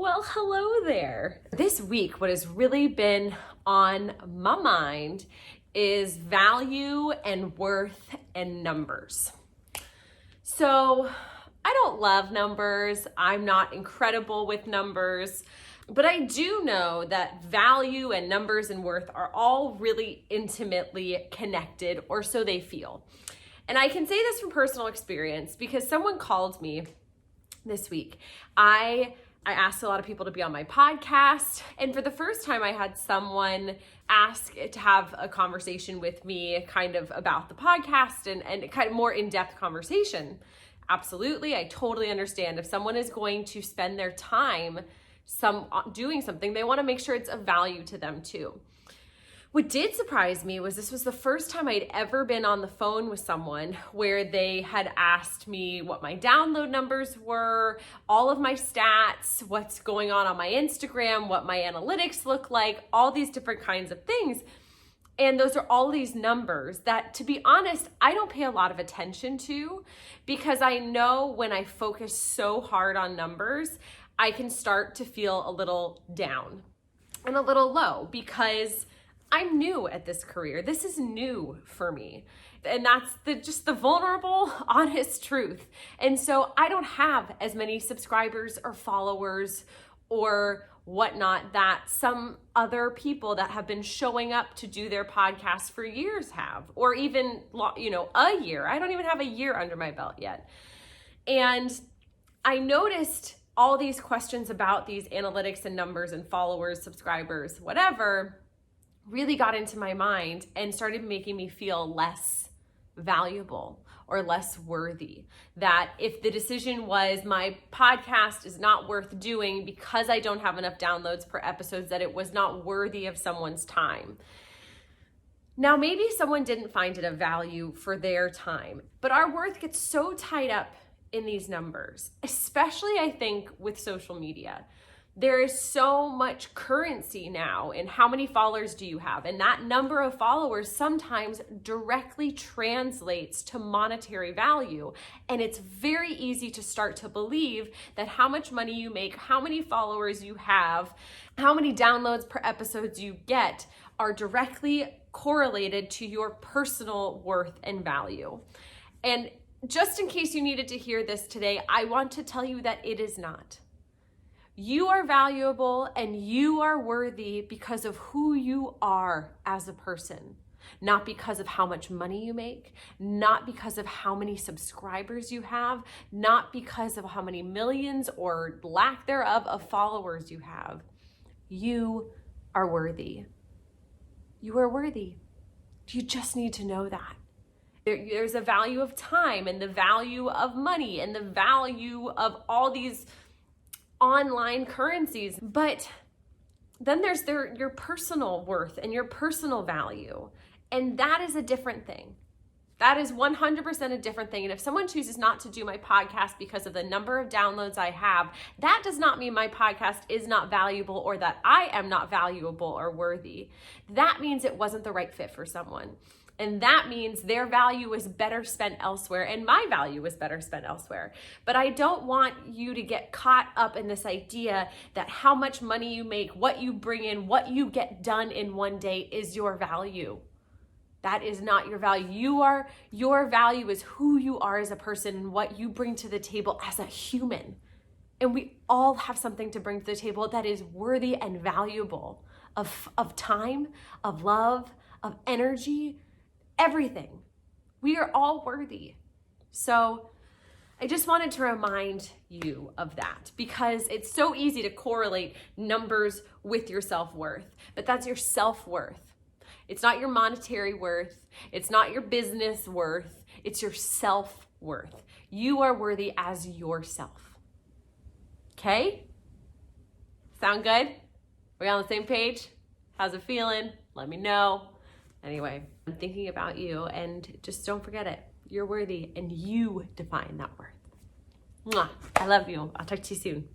Well, hello there. This week, what has really been on my mind is value and worth and numbers. So I don't love numbers. I'm not incredible with numbers, but I do know that value and numbers and worth are all really intimately connected, or so they feel. And I can say this from personal experience because someone called me this week. I asked a lot of people to be on my podcast, and for the first time I had someone ask to have a conversation with me kind of about the podcast and kind of more in-depth conversation. Absolutely, I totally understand if someone is going to spend their time doing something, they want to make sure it's of value to them too. What did surprise me was this was the first time I'd ever been on the phone with someone where they had asked me what my download numbers were, all of my stats, what's going on my Instagram, what my analytics look like, all these different kinds of things. And those are all these numbers that, to be honest, I don't pay a lot of attention to because I know when I focus so hard on numbers, I can start to feel a little down and a little low because I'm new at this career. This is new for me. And that's just the vulnerable, honest truth. And so I don't have as many subscribers or followers or whatnot that some other people that have been showing up to do their podcast for years have, or even, a year. I don't even have a year under my belt yet. And I noticed all these questions about these analytics and numbers and followers, subscribers, whatever, really got into my mind and started making me feel less valuable or less worthy. That if the decision was my podcast is not worth doing because I don't have enough downloads per episode, that it was not worthy of someone's time. Now, maybe someone didn't find it of value for their time, but our worth gets so tied up in these numbers, especially I think with social media. There is so much currency now in how many followers do you have, and that number of followers sometimes directly translates to monetary value. And it's very easy to start to believe that how much money you make, how many followers you have, how many downloads per episodes you get are directly correlated to your personal worth and value. And just in case you needed to hear this today, I want to tell you that it is not. You are valuable and you are worthy because of who you are as a person, not because of how much money you make, not because of how many subscribers you have, not because of how many millions or lack thereof of followers you have. You are worthy. You are worthy. You just need to know that. There's a value of time and the value of money and the value of all these online currencies, but then there's your personal worth and your personal value, and that is a different thing. That is 100% a different thing. And if someone chooses not to do my podcast because of the number of downloads I have, that does not mean my podcast is not valuable or that I am not valuable or worthy. That means it wasn't the right fit for someone. And that means their value is better spent elsewhere and my value is better spent elsewhere. But I don't want you to get caught up in this idea that how much money you make, what you bring in, what you get done in one day is your value. That is not your value. Your value is who you are as a person and what you bring to the table as a human. And we all have something to bring to the table that is worthy and valuable of time, of love, of energy, everything. We are all worthy. So I just wanted to remind you of that because it's so easy to correlate numbers with your self-worth, but that's your self-worth. It's not your monetary worth. It's not your business worth. It's your self-worth. You are worthy as yourself. Okay? Sound good? We on the same page? How's it feeling? Let me know. Anyway, I'm thinking about you, and just don't forget it. You're worthy and you define that worth. Mwah. I love you. I'll talk to you soon.